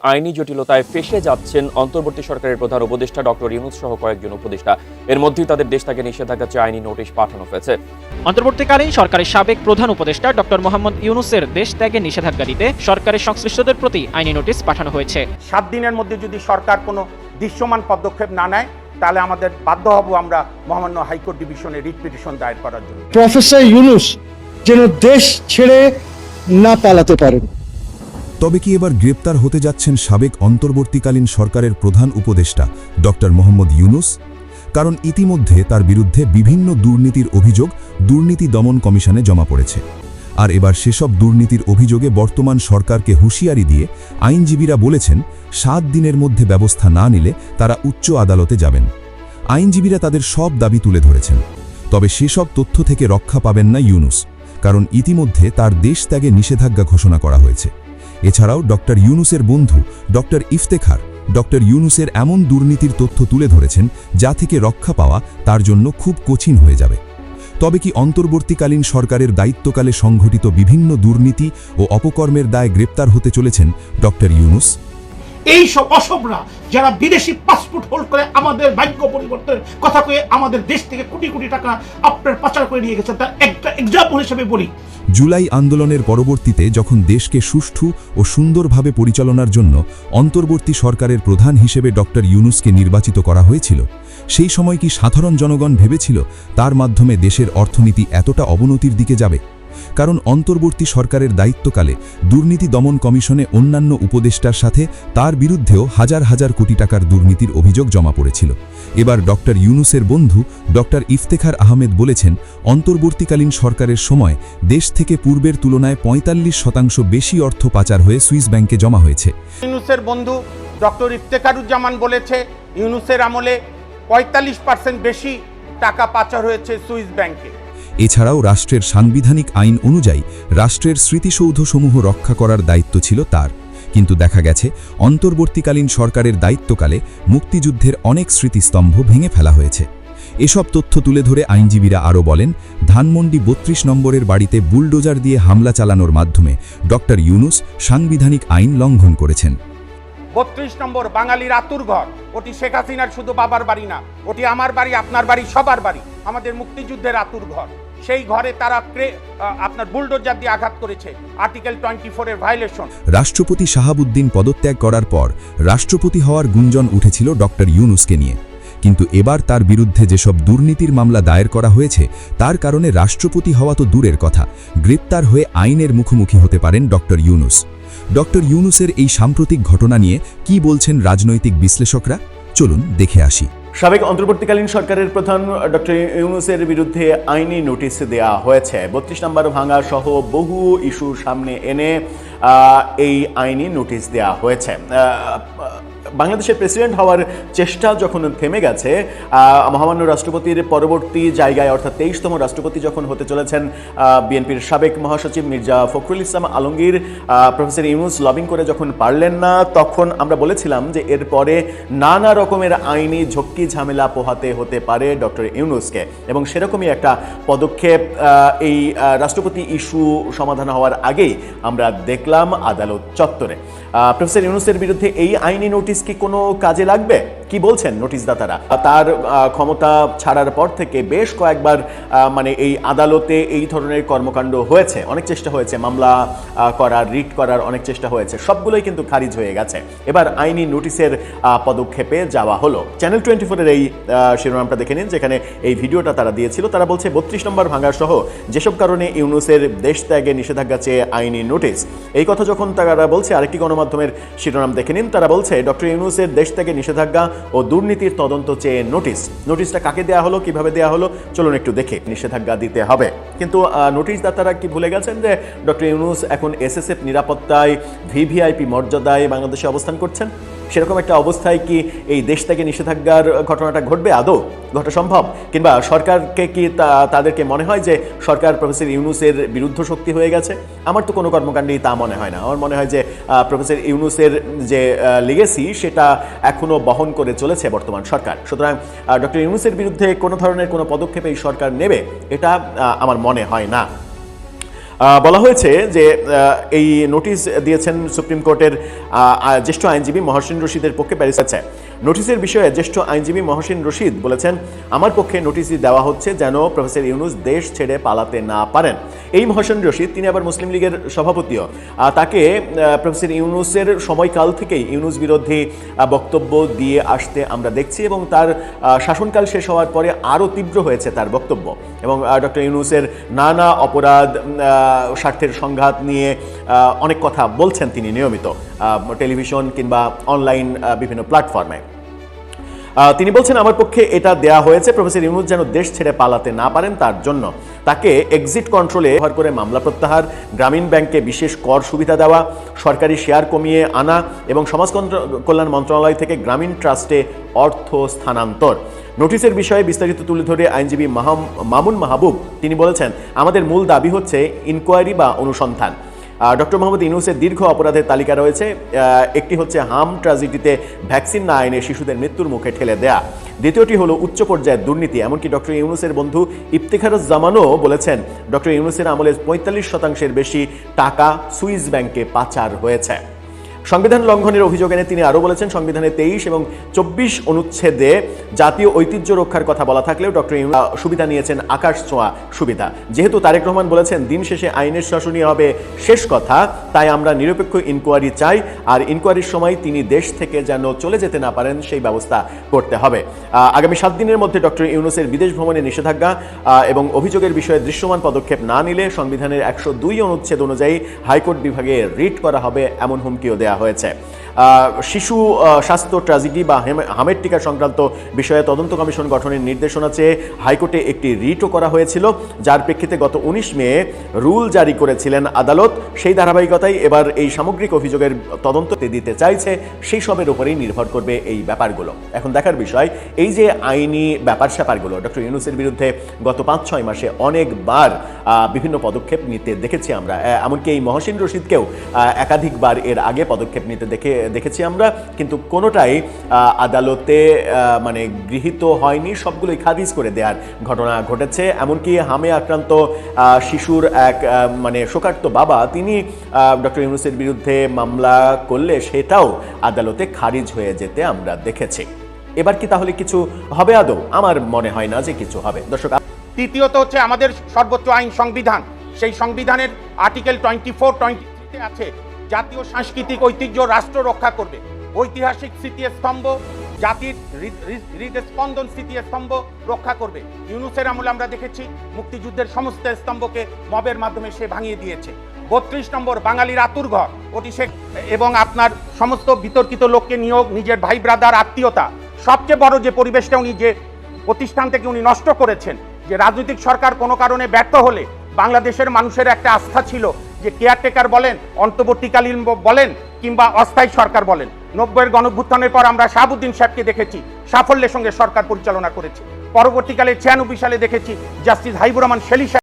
আইনি জটিলতায় ফেঁসে যাচ্ছেন অন্তর্বর্তী সরকারের প্রধান উপদেষ্টা ডক্টর ইউনূস সহ কয়েকজন উপদেষ্টা। এর মধ্যেই তাদের দেশ থেকে নিষেধাজ্ঞা চেয়ে আইনি নোটিশ পাঠানো হয়েছে। অন্তর্বর্তীকালীন সরকারের সাবেক প্রধান উপদেষ্টা ডক্টর মোহাম্মদ ইউনূসের দেশ ত্যাগে নিষেধাজ্ঞা দিতে সরকারের সংশ্লিষ্টদের প্রতি আইনি নোটিশ পাঠানো হয়েছে। 7 দিনের মধ্যে যদি সরকার কোনো দৃশ্যমান পদক্ষেপ না নেয় তাহলে আমাদের বাধ্য হব আমরা মহামান্য হাইকোর্ট ডিভিশনে রিট পিটিশন দায়ের করার জন্য। প্রফেসর ইউনূস যেন দেশ ছেড়ে না পালাতে পারেন। তবে কি এবার গ্রেপ্তার হতে যাচ্ছেন সাবেক অন্তর্বর্তীকালীন সরকারের প্রধান উপদেষ্টা ডক্টর মোহাম্মদ ইউনূস? কারণ ইতিমধ্যে তার বিরুদ্ধে বিভিন্ন দুর্নীতির অভিযোগ দুর্নীতি দমন কমিশনে জমা পড়েছে। আর এবার সেসব দুর্নীতির অভিযোগে বর্তমান সরকারকে হুঁশিয়ারি দিয়ে আইনজীবীরা বলেছেন 7 দিনের মধ্যে ব্যবস্থা না নিলে তারা উচ্চ আদালতে যাবেন। আইনজীবীরা তাদের সব দাবি তুলে ধরেছেন। তবে সেসব তথ্য থেকে রক্ষা পাবেন না ইউনূস, কারণ ইতিমধ্যে তার দেশ ত্যাগে নিষেধাজ্ঞা ঘোষণা করা হয়েছে। এছাড়াও ডক্টর ইউনূসের বন্ধু ডক্টর ইফতেখার ডক্টর ইউনূসের এমন দুর্নীতির তথ্য তুলে ধরেছেন যা থেকে রক্ষা পাওয়া তার জন্য খুব কঠিন হয়ে যাবে। তবে কি অন্তর্বর্তীকালীন সরকারের দায়িত্বকালে সংঘটিত বিভিন্ন দুর্নীতি ও অপকর্মের দায়ে গ্রেপ্তার হতে চলেছেন ডক্টর ইউনূস? এই সব অসভরা যারা বিদেশি পাসপোর্ট হোল্ড করে আমাদের ভাগ্য পরিবর্তনের কথা কয়ে আমাদের দেশ থেকে কোটি কোটি টাকা আপনার পাচার করে নিয়ে গেছে, তার একটা এক্সাম্পল হিসেবে বলি। জুলাই আন্দোলনের পরবর্তীতে যখন দেশকে সুষ্ঠু ও সুন্দরভাবে পরিচালনার জন্য অন্তর্বর্তী সরকারের প্রধান হিসেবে ডক্টর ইউনূসকে নির্বাচিত করা হয়েছিল, সেই সময় কি সাধারণ জনগণ ভেবেছিল তার মাধ্যমে দেশের অর্থনীতি এতটা অবনতির দিকে যাবে? কারণ অন্তর্বর্তী সরকারের দায়িত্বকালে দুর্নীতি দমন কমিশনে অন্যান্য উপদেষ্টার সাথে তার বিরুদ্ধেও হাজার হাজার কোটি টাকার দুর্নীতির অভিযোগ জমা পড়েছিল। এবার ডক্টর ইউনূসের বন্ধু ডক্টর ইফতেখার আহমেদ বলেছেন, অন্তর্বর্তীকালীন সরকারের সময় দেশ থেকে পূর্বের তুলনায় ৪৫% বেশি অর্থ পাচার হয়ে সুইস ব্যাংকে জমা হয়েছে। ইউনূসের বন্ধু ডক্টর ইফতেখারুজ্জামান বলেছে ইউনূসের আমলে ৪৫% বেশি টাকা পাচার হয়েছে সুইস ব্যাংকে। এছাড়াও রাষ্ট্রের সাংবিধানিক আইন অনুযায়ী রাষ্ট্রের স্মৃতিসৌধসমূহ রক্ষা করার দায়িত্ব ছিল তার। কিন্তু দেখা গেছে অন্তর্বর্তীকালীন সরকারের দায়িত্বকালে মুক্তিযুদ্ধের অনেক স্মৃতিস্তম্ভ ভেঙে ফেলা হয়েছে। এসব তথ্য তুলে ধরে আইনজীবীরা আরও বলেন, ধানমন্ডি ৩২ নম্বরের বাড়িতে বুলডোজার দিয়ে হামলা চালানোর মাধ্যমে ডক্টর ইউনূস সাংবিধানিক আইন লঙ্ঘন করেছেন। ৩২ নম্বর বাঙালির আতুর ঘর, ওটি শেখ হাসিনার শুধু বাবার বাড়ি না, ওটি আমার বাড়ি, আপনার বাড়ি, সবার বাড়ি, আমাদের মুক্তিযুদ্ধের আতুর ঘর। সেই ঘরে তারা আপনার বুলডোজার দিয়ে আঘাত করেছে, আর্টিকেল 24 এর ভায়োলেশন। রাষ্ট্রপতি শাহাবুদ্দিন পদত্যাগ করার পর রাষ্ট্রপতি হওয়ার গুঞ্জন উঠেছিল ডক্টর ইউনূসকে নিয়ে। কিন্তু এবার তার বিরুদ্ধে যেসব দুর্নীতির মামলা দায়ের করা হয়েছে তার কারণে রাষ্ট্রপতি হওয়া তো দূরের কথা, গ্রেপ্তার হয়ে আইনের মুখোমুখি হতে পারেন ডক্টর ইউনূস। ডক্টর ইউনূসের এই সাম্প্রতিক ঘটনা নিয়ে কি বলছেন রাজনৈতিক বিশ্লেষকরা? চলুন দেখে আসি। সাবেক অন্তর্বর্তীকালীন সরকারের প্রধান ডক্টর ইউনূসের বিরুদ্ধে আইনি নোটিশ দেওয়া হয়েছে। 32 নম্বর ভাঙা সহ বহু ইস্যু সামনে এনে এই আইনি নোটিশ দেওয়া হয়েছে। বাংলাদেশের প্রেসিডেন্ট হওয়ার চেষ্টা যখন থেমে গেছে, মহামান্য রাষ্ট্রপতির পরবর্তী জায়গায় অর্থাৎ 23তম রাষ্ট্রপতি যখন হতে চলেছেন বিএনপির সাবেক মহাসচিব মির্জা ফখরুল ইসলাম আলমগীর, প্রফেসর ইউনূস লবিং করে যখন পারলেন না, তখন আমরা বলেছিলাম যে এরপরে নানা রকমের আইনি ঝক্কি ঝামেলা পোহাতে হতে পারে ডক্টর ইউনূসকে, এবং সেরকমই একটা পদক্ষেপ এই রাষ্ট্রপতি ইস্যু সমাধান হওয়ার আগেই আমরা দেখলাম আদালত চত্বরে। প্রফেসর ইউনূসের বিরুদ্ধে এই আইনি নোটিশ কি কোনো কাজে লাগবে? কি বলছেন নোটিশদাতারা? তার ক্ষমতা ছাড়ার পর থেকে বেশ কয়েকবার মানে এই আদালতে এই ধরনের কর্মকাণ্ড হয়েছে, অনেক চেষ্টা হয়েছে মামলা করার, রিট করার অনেক চেষ্টা হয়েছে, সবগুলোই কিন্তু খারিজ হয়ে গেছে। এবার আইনি নোটিশের পদক্ষেপে যাওয়া হলো। চ্যানেল 24-এর এই শিরোনামটা দেখে নিন, যেখানে এই ভিডিওটা তারা দিয়েছিল। তারা বলছে 32 নম্বর ভাঙা সহ যেসব কারণে ইউনূসের দেশ ত্যাগে নিষেধাজ্ঞা চেয়ে আইনি নোটিশ। এই কথা যখন তারা বলছে, আরেকটি গণমাধ্যমের শিরোনাম দেখে নিন, তারা বলছে ডক্টর ইউনূসের দেশ ত্যাগে নিষেধাজ্ঞা ও দুর্নীতির তদন্ত চেয়ে নোটিশ। নোটিশটা কাকে দেয়া হলো, কিভাবে দেয়া হলো, চলুন একটু দেখে। নিষেধাজ্ঞা দিতে হবে, কিন্তু নোটিশদাতারা কি ভুলে গেছেন যে ডক্টর ইউনূস এখন এসএসএফ নিরাপত্তায় ভিভিআইপি মর্যাদায় বাংলাদেশে অবস্থান করছেন? সেরকম একটা অবস্থায় কি এই দেশ থেকে নিষেধাজ্ঞার ঘটনাটা ঘটবে? আদৌ ঘটা সম্ভব? কিংবা সরকারকে কি তাদেরকে মনে হয় যে সরকার প্রফেসর ইউনূসের বিরুদ্ধ শক্তি হয়ে গেছে? আমার তো কোনো কর্মকাণ্ডেই তা মনে হয় না। আমার মনে হয় যে প্রফেসর ইউনূসের যে লিগেসি সেটা এখনও বহন করে চলেছে বর্তমান সরকার। সুতরাং ডক্টর ইউনূসের বিরুদ্ধে কোনো ধরনের কোনো পদক্ষেপ এই সরকার নেবে এটা আমার মনে হয় না। বলা হয়েছে যে এই নোটিশ দিয়েছেন সুপ্রিম কোর্টের জ্যেষ্ঠ আইনজীবী মহসিন রশিদের পক্ষে ব্যারিস্টার। নোটিশের বিষয়ে জ্যেষ্ঠ আইনজীবী মহসিন রশিদ বলেছেন, আমার পক্ষে নোটিশই দেওয়া হচ্ছে যেন প্রফেসর ইউনূস দেশ ছেড়ে পালাতে না পারেন। এই মহসিন রশিদ, তিনি আবার মুসলিম লীগের সভাপতিও। তাকে প্রফেসর ইউনূসের সময়কাল থেকেই ইউনূস বিরোধী বক্তব্য দিয়ে আসতে আমরা দেখছি এবং তার শাসনকাল শেষ হওয়ার পরে আরও তীব্র হয়েছে তার বক্তব্য এবং ডক্টর ইউনূসের নানা অপরাধ, স্বার্থের সংঘাত নিয়ে অনেক কথা বলছেন তিনি নিয়মিত টেলিভিশন কিংবা অনলাইন বিভিন্ন প্ল্যাটফর্মে। তিনি বলছেন, আমার পক্ষে এটা দেয়া হয়েছে প্রফেসর ইউনূস যেন দেশ ছেড়ে পালাতে না পারেন তার জন্য। তাকে এক্সিট কন্ট্রোলে ব্যবহার করে মামলা প্রত্যাহার, গ্রামীণ ব্যাংকে বিশেষ কর সুবিধা দেওয়া, সরকারি শেয়ার কমিয়ে আনা এবং সমাজ কল্যাণ মন্ত্রণালয় থেকে গ্রামীণ ট্রাস্টে অর্থ স্থানান্তর। নোটিশের বিষয়ে বিস্তারিত তুলে ধরে আইনজীবী মামুন মাহবুব তিনি বলেছেন, আমাদের মূল দাবি হচ্ছে ইনকোয়ারি বা অনুসন্ধান। ডক্টর মোহাম্মদ ইউনূসের দীর্ঘ অপরাধের তালিকা রয়েছে। একটি হচ্ছে হাম ট্র্যাজেডিতে ভ্যাকসিন না এনে শিশুদের মৃত্যুর মুখে ঠেলে দেয়া। দ্বিতীয়টি হলো উচ্চ পর্যায়ের দুর্নীতি। এমনকি ডক্টর ইউনূসের বন্ধু ইফতেখারুজ্জামানও বলেছেন, ডক্টর ইউনূসের আমলে 45% বেশি টাকা সুইস ব্যাংকে পাচার হয়েছে। সংবিধান লঙ্ঘনের অভিযোগ এনে তিনি আরও বলেছেন, সংবিধানের 23 এবং 24 অনুচ্ছেদে জাতীয় ঐতিহ্য রক্ষার কথা বলা থাকলেও ডক্টর ইউনূস সুবিধা নিয়েছেন আকাশ ছোঁয়া সুবিধা। যেহেতু তারেক রহমান বলেছেন দিন শেষে আইনের শাসনই হবে শেষ কথা, তাই আমরা নিরপেক্ষ ইনকোয়ারি চাই, আর ইনকোয়ারির সময় তিনি দেশ থেকে যেন চলে যেতে না পারেন সেই ব্যবস্থা করতে হবে। আগামী 7 দিনের মধ্যে ডক্টর ইউনূসের বিদেশ ভ্রমণে নিষেধাজ্ঞা এবং অভিযোগের বিষয়ে দৃশ্যমান পদক্ষেপ না নিলে সংবিধানের 102 অনুচ্ছেদ অনুযায়ী হাইকোর্ট বিভাগে রিট করা হবে এমন হুমকিও দেয়া হয়েছে। শিশু স্বাস্থ্য ট্র্যাজেডি বা হামের টিকা সংক্রান্ত বিষয়ে তদন্ত কমিশন গঠনের নির্দেশনা চেয়ে হাইকোর্টে একটি রিটও করা হয়েছিল, যার প্রেক্ষিতে গত 19 মে রুল জারি করেছিলেন আদালত। সেই ধারাবাহিকতায় এবার এই সামগ্রিক অভিযোগের তদন্ত দিতে চাইছে, সেই সবের উপরেই নির্ভর করবে এই ব্যাপারগুলো। এখন দেখার বিষয়, এই যে আইনি ব্যাপার স্যাপারগুলো ডক্টর ইউনূসের বিরুদ্ধে গত 5-6 মাসে অনেকবার বিভিন্ন পদক্ষেপ নিতে দেখেছি আমরা, এমনকি এই মহসিন রশিদকেও একাধিকবার এর আগে পদক্ষেপ নিতে দেখেছি আমরা, কিন্তু কোনোটাই আদালতে মানে গৃহীত হয়নি, সবগুলোই খারিজ করে দেওয়ার ঘটনা ঘটেছে। এমনকি হামে আক্রান্ত শিশুর এক মানে শোকার্ত বাবা, তিনি ডক্টর ইউনূসের বিরুদ্ধে মামলা করলে সেটাও আদালতে খারিজ হয়ে যেতে আমরা দেখেছি। এবার কি তাহলে কিছু হবে আদৌ? আমার মনে হয় না যে কিছু হবে। দর্শক, তৃতীয়ত হচ্ছে আমাদের সর্বোচ্চ আইন সংবিধান। সেই সংবিধানের আর্টিকেল 24-23 আছে, জাতীয় সাংস্কৃতিক ঐতিহ্য রাষ্ট্র রক্ষা করবে, ঐতিহাসিক স্মৃতিস্তম্ভ, জাতির হৃদস্পন্দন স্মৃতিস্তম্ভ রক্ষা করবে। ইউনূসের আমলে আমরা দেখেছি মুক্তিযুদ্ধের সমস্ত স্তম্ভকে মবের মাধ্যমে সে ভাঙিয়ে দিয়েছে। 32 নম্বর বাঙালির আতুর ঘর, ওটি সে এবং আপনার সমস্ত বিতর্কিত লোককে নিয়োগ, নিজের ভাই ব্রাদার আত্মীয়তা, সবচেয়ে বড় যে পরিবেশটা উনি যে প্রতিষ্ঠান থেকে উনি নষ্ট করেছেন, যে রাজনৈতিক সরকার কোনো কারণে ব্যর্থ হলে বাংলাদেশের মানুষের একটা আস্থা ছিল যে কেয়ারটেকার বলেন, অন্তর্বর্তীকালীন বলেন কিংবা অস্থায়ী সরকার বলেন। 90-এর গণঅভ্যুত্থানের পর আমরা শাহাবুদ্দিন সাহেবকে দেখেছি সাফল্যের সঙ্গে সরকার পরিচালনা করেছে। পরবর্তীকালে 96 সালে দেখেছি জাস্টিস হাবিবুর রহমান সেলিম